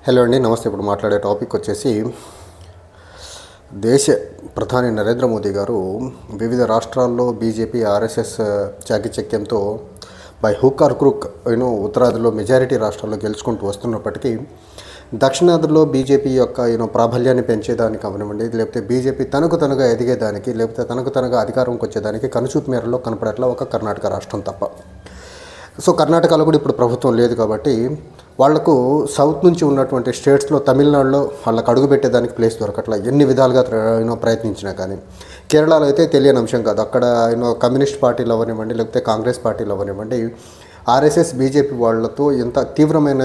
Hello అండి, నమస్తే. ఇప్పుడు మాట్లాడే టాపిక్ వచ్చేసి దేశ ప్రధాని నరేంద్ర మోదీ గారు వివిధ రాష్ట్రాల్లో బీజేపీ ఆర్ఎస్ఎస్ చాకచక్యంతో బై హుక్ ఆర్ క్రూక్ ఉత్తరాదిలో మెజారిటీ రాష్ట్రాల్లో గెలుచుకుంటూ వస్తున్నప్పటికీ దక్షిణాదిలో బీజేపీ యొక్క ప్రాబల్యాన్ని పెంచేదానికి అవనివ్వండి, లేకపోతే బీజేపీ తనగా ఎదిగేదానికి, లేకపోతే తనగా అధికారంకి వచ్చేదానికి కనుచూపు మేరలో కనపడట్లా ఒక కర్ణాటక రాష్ట్రం తప్ప. సో కర్ణాటకలో కూడా ఇప్పుడు ప్రభుత్వం లేదు కాబట్టి వాళ్లకు సౌత్ నుంచి ఉన్నటువంటి స్టేట్స్లో తమిళనాడులో వాళ్ళకు అడుగు పెట్టేదానికి ప్లేస్ దొరకట్లా, ఎన్ని విధాలుగా ప్రయత్నించినా. కానీ కేరళలో అయితే తెలియని అంశం కాదు. అక్కడ కమ్యూనిస్ట్ పార్టీలు అవ్వనివ్వండి, లేకపోతే కాంగ్రెస్ పార్టీలు అవ్వనివ్వండి, ఆర్ఎస్ఎస్ బీజేపీ వాళ్ళతో ఎంత తీవ్రమైన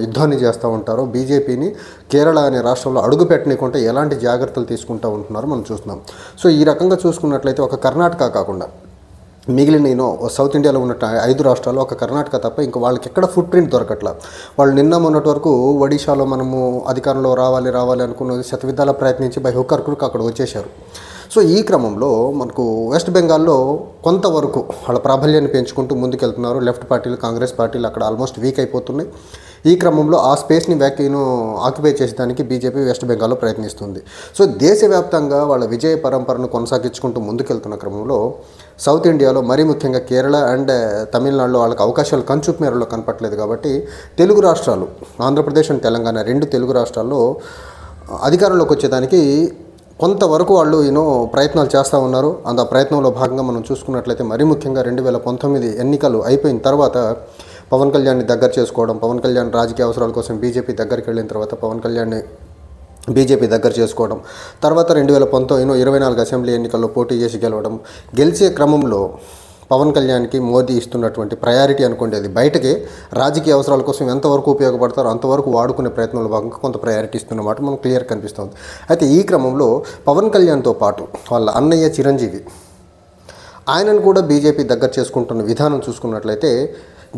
యుద్ధాన్ని చేస్తూ ఉంటారో, బీజేపీని కేరళ అనే రాష్ట్రంలో అడుగు పెట్టనీకుంటే ఎలాంటి జాగ్రత్తలు తీసుకుంటూ ఉంటున్నారో మనం చూస్తున్నాం. సో ఈ రకంగా చూసుకున్నట్లయితే ఒక కర్ణాటక కాకుండా మిగిలిన సౌత్ ఇండియాలో ఉన్న 5 రాష్ట్రాల్లో ఒక కర్ణాటక తప్ప ఇంకా వాళ్ళకి ఎక్కడ ఫుట్ ప్రింట్ దొరకట్లా. వాళ్ళు మొన్నటి వరకు ఒడిశాలో మనము అధికారంలో రావాలి అనుకున్నది శతవిధాల ప్రయత్నించి బై హుక్ ఆర్ క్రూక్ అక్కడ వచ్చేశారు. సో ఈ క్రమంలో మనకు వెస్ట్ బెంగాల్లో కొంతవరకు వాళ్ళ ప్రాబల్యాన్ని పెంచుకుంటూ ముందుకెళ్తున్నారు. లెఫ్ట్ పార్టీలు, కాంగ్రెస్ పార్టీలు అక్కడ ఆల్మోస్ట్ వీక్ అయిపోతున్నాయి. ఈ క్రమంలో ఆ స్పేస్ని ఆక్యుపై చేసేదానికి బీజేపీ వెస్ట్ బెంగాల్లో ప్రయత్నిస్తుంది. సో దేశవ్యాప్తంగా వాళ్ళ విజయ పరంపరను కొనసాగించుకుంటూ ముందుకెళ్తున్న క్రమంలో సౌత్ ఇండియాలో మరీ ముఖ్యంగా కేరళ అండ్ తమిళనాడులో వాళ్ళకి అవకాశాలు కనుచూపు మేరలో కనపట్లేదు. కాబట్టి తెలుగు రాష్ట్రాలు, ఆంధ్రప్రదేశ్ అండ్ తెలంగాణ 2 తెలుగు రాష్ట్రాల్లో అధికారంలోకి వచ్చేదానికి కొంతవరకు వాళ్ళు ప్రయత్నాలు చేస్తూ ఉన్నారు. ఆ ప్రయత్నంలో భాగంగా మనం చూసుకున్నట్లయితే మరీ ముఖ్యంగా 2019 ఎన్నికలు అయిపోయిన తర్వాత పవన్ కళ్యాణ్ని దగ్గర చేసుకోవడం, పవన్ కళ్యాణ్ రాజకీయ అవసరాల కోసం బీజేపీ దగ్గరికి వెళ్ళిన తర్వాత పవన్ కళ్యాణ్ని బీజేపీ దగ్గర చేసుకోవడం, తర్వాత 2024 అసెంబ్లీ ఎన్నికల్లో పోటీ చేసి గెలిచే క్రమంలో పవన్ కళ్యాణ్కి మోదీ ఇస్తున్నటువంటి ప్రయారిటీ అనుకోండి, అది బయటకే రాజకీయ అవసరాల కోసం ఎంతవరకు ఉపయోగపడతారో అంతవరకు వాడుకునే ప్రయత్నంలో భాగంగా కొంత ప్రయారిటీ ఇస్తున్నమాట మనకు క్లియర్ కనిపిస్తుంది. అయితే ఈ క్రమంలో పవన్ కళ్యాణ్తో పాటు వాళ్ళ అన్నయ్య చిరంజీవి, ఆయనను కూడా బీజేపీ దగ్గర చేసుకుంటున్న విధానం చూసుకున్నట్లయితే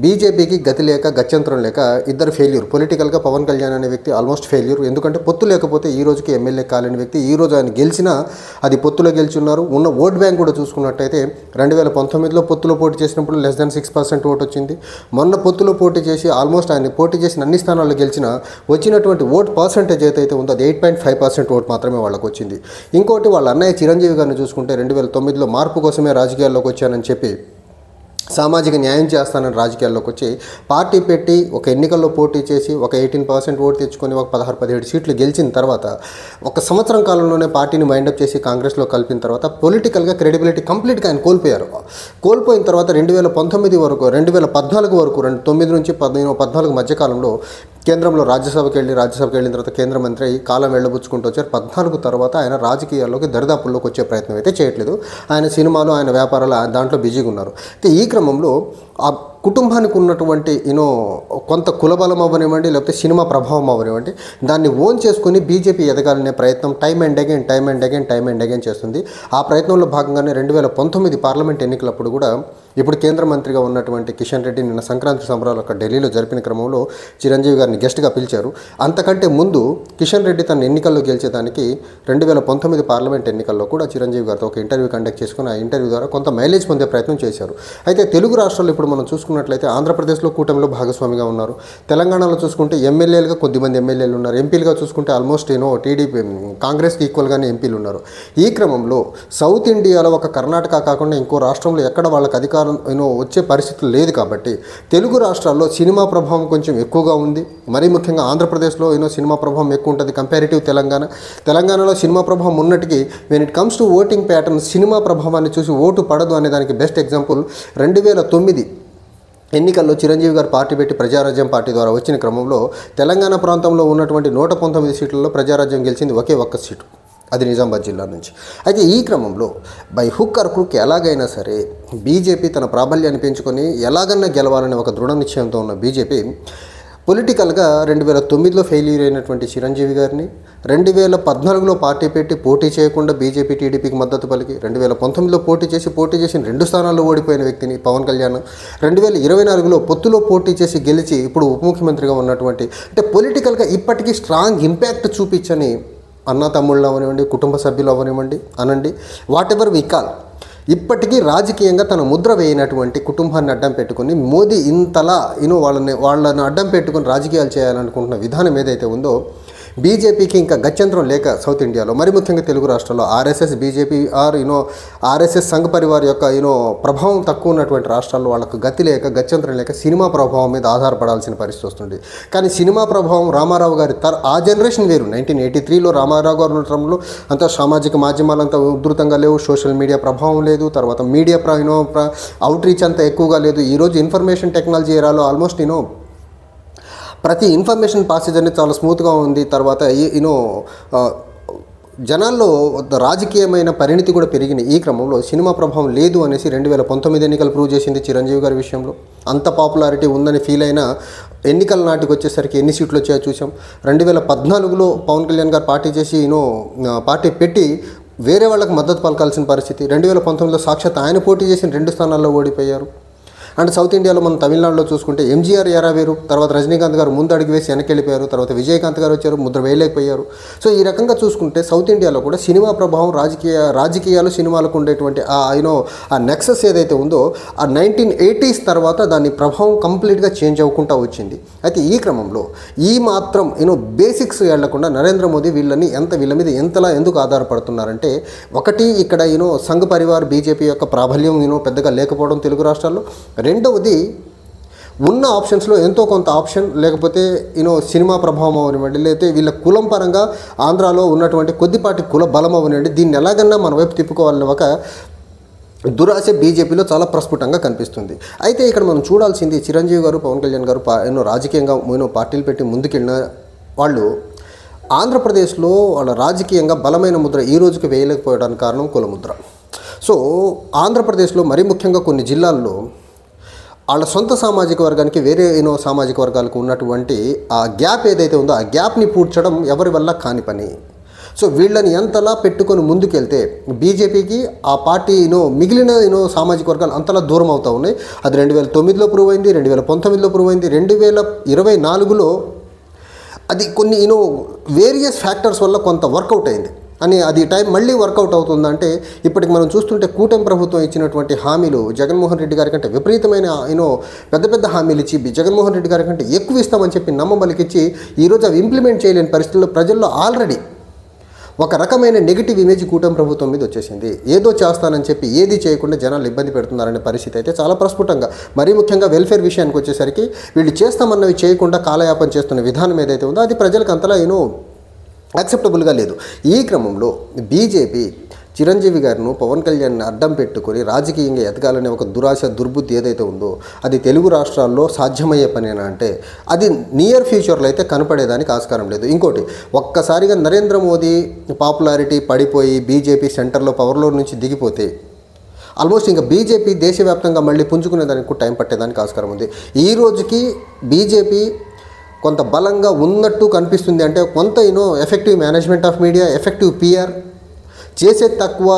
బీజేపీకి గతి లేక గత్యంతరం లేక ఇద్దరు ఫెయిల్యూర్. పొలిటికల్గా పవన్ కళ్యాణ్ అనే వ్యక్తి ఆల్మోస్ట్ ఫెయిల్యూర్. ఎందుకంటే పొత్తు లేకపోతే ఈ రోజుకి ఎమ్మెల్యే కాలేని వ్యక్తి. ఈ రోజు ఆయన గెలిచినా అది పొత్తులో గెలిచున్నారు. ఉన్న ఓట్ బ్యాంక్ కూడా చూసుకున్నట్టయితే 2019లో పొత్తులో పోటీ చేసినప్పుడు లెస్ దాన్ 6% ఓటు వచ్చింది. మొన్న పొత్తులో పోటీ చేసి ఆల్మోస్ట్ ఆయన పోటీ చేసిన అన్ని స్థానాల్లో గెలిచినా వచ్చినటువంటి ఓట్ పర్సెంటేజ్ ఏదైతే ఉందో అది 8.5% ఓటు మాత్రమే వాళ్ళకు వచ్చింది. ఇంకోటి వాళ్ళ అన్నయ్య చిరంజీవి గారిని చూసుకుంటే 2009లో మార్పు కోసమే రాజకీయాల్లోకి వచ్చానని చెప్పి సామాజిక న్యాయం చేస్తానని రాజకీయాల్లోకి వచ్చి పార్టీ పెట్టి ఒక ఎన్నికల్లో పోటీ చేసి ఒక 18% ఓటు తెచ్చుకొని ఒక 16-17 సీట్లు గెలిచిన తర్వాత ఒక సంవత్సరం కాలంలోనే పార్టీని మైండప్ చేసి కాంగ్రెస్లో కలిపిన తర్వాత పొలిటికల్గా క్రెడిబిలిటీ కంప్లీట్గా ఆయన కోల్పోయారు. కోల్పోయిన తర్వాత 2019 వరకు 2014 వరకు 9 నుంచి 14 మధ్యకాలంలో కేంద్రంలో రాజ్యసభకి వెళ్ళిన తర్వాత కేంద్ర మంత్రి అయ్యి కాలం వెళ్ళబుచ్చుకుంటూ వచ్చారు. 14 తర్వాత ఆయన రాజకీయాల్లోకి దరిదాపుల్లోకి వచ్చే ప్రయత్నం అయితే చేయట్లేదు. ఆయన సినిమాలు, ఆయన వ్యాపారాలు దాంట్లో బిజీగా ఉన్నారు. అయితే ఈ క్రమంలో ఆ కుటుంబానికి ఉన్నటువంటి కొంత కులబలం అవ్వనివ్వండి, లేకపోతే సినిమా ప్రభావం అవ్వనివ్వండి, దాన్ని ఓన్ చేసుకుని బీజేపీ ఎదగాలనే ప్రయత్నం టైమ్ అండ్ అగైన్ చేస్తుంది. ఆ ప్రయత్నంలో భాగంగానే 2019 పార్లమెంట్ ఎన్నికలప్పుడు కూడా ఇప్పుడు కేంద్ర మంత్రిగా ఉన్నటువంటి కిషన్ రెడ్డి నిన్న సంక్రాంతి సంబరాలు అక్కడ ఢిల్లీలో జరిపిన క్రమంలో చిరంజీవి గారిని గెస్ట్గా పిలిచారు. అంతకంటే ముందు కిషన్ రెడ్డి తన ఎన్నికల్లో గెలిచేదానికి 2019 పార్లమెంట్ ఎన్నికల్లో కూడా చిరంజీవి గారితో ఒక ఇంటర్వ్యూ కండక్ట్ చేసుకుని ఆ ఇంటర్వ్యూ ద్వారా కొంత మైలేజ్ పొందే ప్రయత్నం చేశారు. అయితే తెలుగు రాష్ట్రాల్లో ఇప్పుడు మనం చూసుకున్నట్లయితే ఆంధ్రప్రదేశ్లో కూటమిలో భాగస్వామిగా ఉన్నారు. తెలంగాణలో చూసుకుంటే ఎమ్మెల్యేలుగా కొద్దిమంది ఎమ్మెల్యేలు ఉన్నారు. ఎంపీలుగా చూసుకుంటే ఆల్మోస్ట్ టీడీపీ కాంగ్రెస్కి ఈక్వల్గానే ఎంపీలు ఉన్నారు. ఈ క్రమంలో సౌత్ ఇండియాలో ఒక కర్ణాటక కాకుండా ఇంకో రాష్ట్రంలో ఎక్కడ వాళ్ళకి అధికారం వచ్చే పరిస్థితులు లేదు. కాబట్టి తెలుగు రాష్ట్రాల్లో సినిమా ప్రభావం కొంచెం ఎక్కువగా ఉంది. మరీ ముఖ్యంగా ఆంధ్రప్రదేశ్లో సినిమా ప్రభావం ఎక్కువ ఉంటుంది కంపారిటివ్ తెలంగాణలో సినిమా ప్రభావం ఉన్నట్టుకి when it comes to voting pattern cinema ప్రభావాన్ని చూసి ఓటు పడదు అనే దానికి బెస్ట్ ఎగ్జాంపుల్ 2009 ఎన్నికల్లో చిరంజీవి గారు పార్టీ పెట్టి ప్రజారాజ్యం పార్టీ ద్వారా వచ్చిన క్రమంలో తెలంగాణ ప్రాంతంలో ఉన్నటువంటి 119 సీట్లలో ప్రజారాజ్యం గెలిచింది ఒకే ఒక్క సీటు, అది నిజామాబాద్ జిల్లా నుంచి. అయితే ఈ క్రమంలో బై హుక్ ఆర్ క్రూక్ ఎలాగైనా సరే బీజేపీ తన ప్రాబల్యాన్ని పెంచుకొని ఎలాగన్నా గెలవాలనే ఒక దృఢ నిశ్చయంతో ఉన్న బీజేపీ పొలిటికల్గా 2009లో ఫెయిల్యూర్ అయినటువంటి చిరంజీవి గారిని 2014లో పార్టీ పెట్టి పోటీ చేయకుండా బీజేపీ టీడీపీకి మద్దతు పలికి 2019లో పోటీ చేసిన 2 స్థానాల్లో ఓడిపోయిన వ్యక్తిని పవన్ కళ్యాణ్ 2024లో పొత్తులో పోటీ చేసి గెలిచి ఇప్పుడు ఉప ముఖ్యమంత్రిగా ఉన్నటువంటి, అంటే పొలిటికల్గా ఇప్పటికీ స్ట్రాంగ్ ఇంపాక్ట్ చూపించని అన్న తమ్ముళ్ళు అవనివ్వండి, కుటుంబ సభ్యులు అవనివ్వండి అనండి, వాట్ ఎవర్ వి కాల్, ఇప్పటికీ రాజకీయంగా తన ముద్ర వేయనటువంటి కుటుంబాన్ని అడ్డం పెట్టుకుని మోదీ ఇంతలా వాళ్ళని అడ్డం పెట్టుకుని రాజకీయాలు చేయాలనుకుంటున్న విధానం ఏదైతే ఉందో బీజేపీకి ఇంకా గత్యంతరం లేక సౌత్ ఇండియాలో మరి ముఖ్యంగా తెలుగు రాష్ట్రాల్లో ఆర్ఎస్ఎస్ బీజేపీ ఆర్ఎస్ఎస్ సంఘ పరివార్ యొక్క ప్రభావం తక్కువ ఉన్నటువంటి రాష్ట్రాల్లో వాళ్ళకు గతి లేక గత్యంతరం లేక సినిమా ప్రభావం మీద ఆధారపడాల్సిన పరిస్థితి వస్తుంది. కానీ సినిమా ప్రభావం రామారావు గారి ఆ జనరేషన్ వేరు. 1983లో రామారావు గారు ఉండటంలో అంత సామాజిక మాధ్యమాలు అంత ఉధృతంగా లేవు, సోషల్ మీడియా ప్రభావం లేదు, తర్వాత మీడియా అవుట్ రీచ్ అంత ఎక్కువగా లేదు. ఈరోజు ఇన్ఫర్మేషన్ టెక్నాలజీ ఏరాలో ఆల్మోస్ట్ ప్రతి ఇన్ఫర్మేషన్ పాసేజ్ అనేది చాలా స్మూత్గా ఉంది. తర్వాత జనాల్లో రాజకీయమైన పరిణితి కూడా పెరిగిన ఈ క్రమంలో సినిమా ప్రభావం లేదు అనేసి 2019 ఎన్నికలు ప్రూవ్ చేసింది చిరంజీవి గారి విషయంలో. అంత పాపులారిటీ ఉందని ఫీల్ అయినా ఎన్నికల నాటికి వచ్చేసరికి ఎన్ని సీట్లు వచ్చాయో చూసాం. 2014లో పవన్ కళ్యాణ్ గారు పార్టీ చేసి పార్టీ పెట్టి వేరే వాళ్ళకి మద్దతు పలకాల్సిన పరిస్థితి. 2019లో సాక్షాత్ ఆయన పోటీ చేసిన 2 స్థానాల్లో ఓడిపోయారు. అండ్ సౌత్ ఇండియాలో మనం తమిళనాడులో చూసుకుంటే ఎంజీఆర్ ఎరా వేరు, తర్వాత రజనీకాంత్ గారు ముందు అడుగు వేసి వెనక్కి వెళ్ళిపోయారు, తర్వాత విజయకాంత్ గారు వచ్చారు, ముద్ర వేయలేకపోయారు. సో ఈ రకంగా చూసుకుంటే సౌత్ ఇండియాలో కూడా సినిమా ప్రభావం రాజకీయాలు సినిమాలకు ఉండేటువంటి ఆ నెక్సస్ ఏదైతే ఉందో ఆ 1980s తర్వాత దాని ప్రభావం కంప్లీట్గా చేంజ్ అవ్వకుండా వచ్చింది. అయితే ఈ క్రమంలో ఈ మాత్రం బేసిక్స్ వెళ్లకుండా నరేంద్ర మోదీ వీళ్ళ మీద ఎంతలా ఎందుకు ఆధారపడుతున్నారంటే, ఒకటి ఇక్కడ సంఘ్ పరివార్ బీజేపీ యొక్క ప్రాబల్యం పెద్దగా లేకపోవడం తెలుగు రాష్ట్రాల్లో, రెండవది ఉన్న ఆప్షన్స్లో ఎంతో కొంత ఆప్షన్ లేకపోతే సినిమా ప్రభావం అవనివ్వండి, లేకపోతే వీళ్ళ కులం పరంగా ఆంధ్రాలో ఉన్నటువంటి కొద్దిపాటి కుల బలం అవనివ్వండి, దీన్ని ఎలాగన్నా మన వైపు తిప్పుకోవాలని ఒక దురాశ బీజేపీలో చాలా ప్రస్ఫుటంగా కనిపిస్తుంది. అయితే ఇక్కడ మనం చూడాల్సింది చిరంజీవి గారు పవన్ కళ్యాణ్ గారు రాజకీయంగా పార్టీలు పెట్టి ముందుకెళ్ళిన వాళ్ళు ఆంధ్రప్రదేశ్లో వాళ్ళ రాజకీయంగా బలమైన ముద్ర ఈ రోజుకి వేయలేకపోవడానికి కారణం కుల ముద్ర. సో ఆంధ్రప్రదేశ్లో మరీ ముఖ్యంగా కొన్ని జిల్లాల్లో వాళ్ళ సొంత సామాజిక వర్గానికి వేరే సామాజిక వర్గాలకు ఉన్నటువంటి ఆ గ్యాప్ ఏదైతే ఉందో ఆ గ్యాప్ని పూడ్చడం ఎవరి వల్ల కాని పని. సో వీళ్ళని ఎంతలా పెట్టుకొని ముందుకెళ్తే బీజేపీకి ఆ పార్టీ మిగిలిన సామాజిక వర్గాలు అంతలా దూరం అవుతూ ఉన్నాయి. అది 2009లో ప్రూవ్ అయింది, 2019లో ప్రూవ్ అయింది, 2024లో అది కొన్ని వేరియస్ ఫ్యాక్టర్స్ వల్ల కొంత వర్కౌట్ అయింది అని అది టైం మళ్ళీ వర్కౌట్ అవుతుందంటే ఇప్పటికి మనం చూస్తుంటే కూటమి ప్రభుత్వం ఇచ్చినటువంటి హామీలు జగన్మోహన్ రెడ్డి గారి కంటే విపరీతమైన పెద్ద పెద్ద హామీలు ఇచ్చి జగన్మోహన్ రెడ్డి గారి కంటే ఎక్కువ ఇస్తామని చెప్పి నమ్మబలికిచ్చి ఈరోజు అవి ఇంప్లిమెంట్ చేయలేని పరిస్థితుల్లో ప్రజల్లో ఆల్రెడీ ఒక రకమైన నెగిటివ్ ఇమేజ్ కూటమి ప్రభుత్వం మీద వచ్చేసింది. ఏదో చేస్తానని చెప్పి ఏది చేయకుండా జనాలు ఇబ్బంది పెడుతున్నారనే పరిస్థితి అయితే చాలా ప్రస్ఫుటంగా, మరీ ముఖ్యంగా వెల్ఫేర్ విషయానికి వచ్చేసరికి వీళ్ళు చేస్తామన్నవి చేయకుండా కాలయాపన చేస్తున్న విధానం ఏదైతే ఉందో అది ప్రజలకు అంతలా యాక్సెప్టబుల్గా లేదు. ఈ క్రమంలో బీజేపీ చిరంజీవి గారిను పవన్ కళ్యాణ్ని అడ్డం పెట్టుకొని రాజకీయంగా ఎదగాలనే ఒక దురాశ దుర్బుద్ధి ఏదైతే ఉందో అది తెలుగు రాష్ట్రాల్లో సాధ్యమయ్యే పనేనా అంటే అది నియర్ ఫ్యూచర్లో అయితే కనపడేదానికి ఆస్కారం లేదు. ఇంకోటి, ఒక్కసారిగా నరేంద్ర మోదీ పాపులారిటీ పడిపోయి బీజేపీ సెంటర్లో పవర్లో నుంచి దిగిపోతే ఆల్మోస్ట్ ఇంకా బీజేపీ దేశవ్యాప్తంగా మళ్ళీ పుంజుకునేదానికి టైం పట్టేదానికి ఆస్కారం ఉంది. ఈ రోజుకి బీజేపీ కొంత బలంగా ఉన్నట్టు కనిపిస్తుంది అంటే కొంత effective management of media, effective PR, చేసేది తక్కువ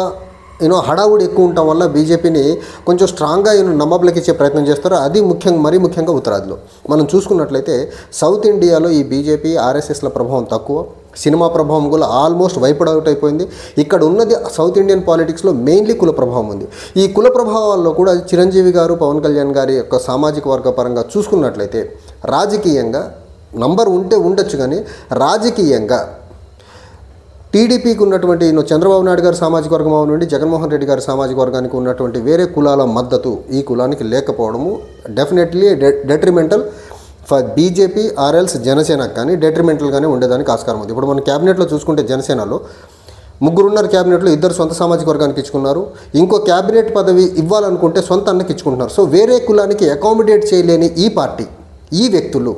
హడావుడి ఎక్కువ ఉండటం వల్ల బీజేపీని కొంచెం స్ట్రాంగ్గా నమ్మబలికి ఇచ్చే ప్రయత్నం చేస్తారు. అది మరీ ముఖ్యంగా ఉత్తరాదిలో మనం చూసుకున్నట్లయితే సౌత్ ఇండియాలో ఈ బీజేపీ ఆర్ఎస్ఎస్ల ప్రభావం తక్కువ, సినిమా ప్రభావం కూడా ఆల్మోస్ట్ వైప్డ్ అవుట్ అయిపోయింది. ఇక్కడ ఉన్నది సౌత్ ఇండియన్ పాలిటిక్స్లో మెయిన్లీ కుల ప్రభావం ఉంది. ఈ కుల ప్రభావాల్లో కూడా చిరంజీవి గారు పవన్ కళ్యాణ్ గారి యొక్క సామాజిక వర్గ పరంగా చూసుకున్నట్లయితే రాజకీయంగా నంబర్ ఉండొచ్చు, కానీ రాజకీయంగా టీడీపీకి ఉన్నటువంటి చంద్రబాబు నాయుడు గారి సామాజిక వర్గం నుండి జగన్మోహన్ రెడ్డి గారి సామాజిక వర్గానికి ఉన్నటువంటి వేరే కులాల మద్దతు ఈ కులానికి లేకపోవడము డెఫినెట్లీ డెట్రిమెంటల్ ఫర్ బీజేపీ ఆర్ఎల్స్ జనసేనకు కానీ డెట్రిమెంటల్గానే ఉండేదానికి ఆస్కారం ఉంది. ఇప్పుడు మన క్యాబినెట్లో చూసుకుంటే జనసేనలో 3 ఉన్నారు, క్యాబినెట్లో 2 సొంత సామాజిక వర్గానికి ఇచ్చుకున్నారు, ఇంకో క్యాబినెట్ పదవి ఇవ్వాలనుకుంటే సొంత అన్నకి ఇచ్చుకుంటున్నారు. సో వేరే కులానికి అకామిడేట్ చేయలేని ఈ పార్టీ, ఈ వ్యక్తులు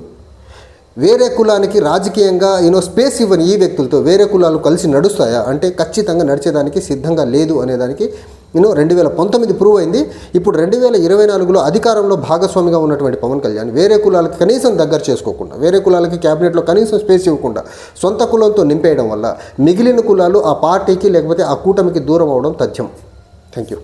వేరే కులానికి రాజకీయంగా స్పేస్ ఇవ్వని ఈ వ్యక్తులతో వేరే కులాలు కలిసి నడుస్తాయా అంటే ఖచ్చితంగా నడిచేదానికి సిద్ధంగా లేదు అనేదానికి 2019 ప్రూవ్ అయింది. ఇప్పుడు 2024లో అధికారంలో భాగస్వామిగా ఉన్నటువంటి పవన్ కళ్యాణ్ వేరే కులాలకి కనీసం దగ్గర చేసుకోకుండా, వేరే కులాలకి క్యాబినెట్లో కనీసం స్పేస్ ఇవ్వకుండా సొంత కులంతో నింపేయడం వల్ల మిగిలిన కులాలు ఆ పార్టీకి లేకపోతే ఆ కూటమికి దూరం అవడం తథ్యం. Thank you.